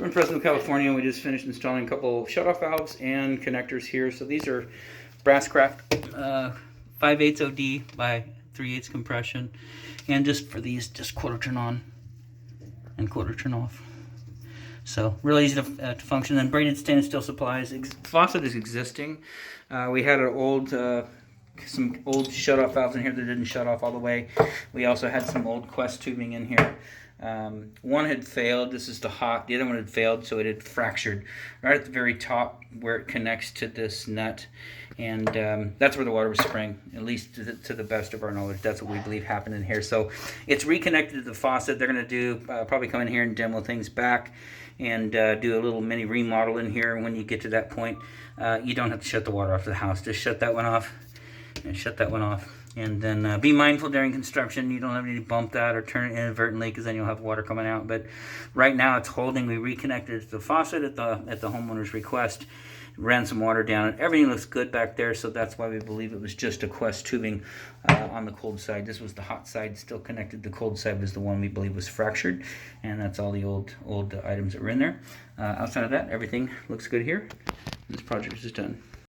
So we're in Fresno, California. We just finished installing a couple shutoff valves and connectors here. So these are brass craft 5/8 OD by 3/8 compression. And just for these, just quarter turn on and quarter turn off. So really easy to function. And braided stainless steel supplies. Faucet is existing. We had an some old shutoff valves in here that didn't shut off all the way. We also had some old Quest tubing in here. One had failed. This is the hot. The other one had failed, so it had fractured right at the very top where it connects to this nut, and that's where the water was spraying. At least to the best of our knowledge, that's what we believe happened in here. So it's reconnected to the faucet. They're going to do probably come in here and demo things back and do a little mini remodel in here. When you get to that point, you don't have to shut the water off to the house. Just shut that one off and shut that one off. And then be mindful during construction. You don't have to bump that or turn it inadvertently, because then you'll have water coming out. But right now it's holding. We reconnected to the faucet at the homeowner's request. Ran some water down, and everything looks good back there. So that's why we believe it was just a Quest tubing on the cold side. This was the hot side, still connected. The cold side was the one we believe was fractured, and that's all the old items that were in there. Outside of that, everything looks good here. This project is done.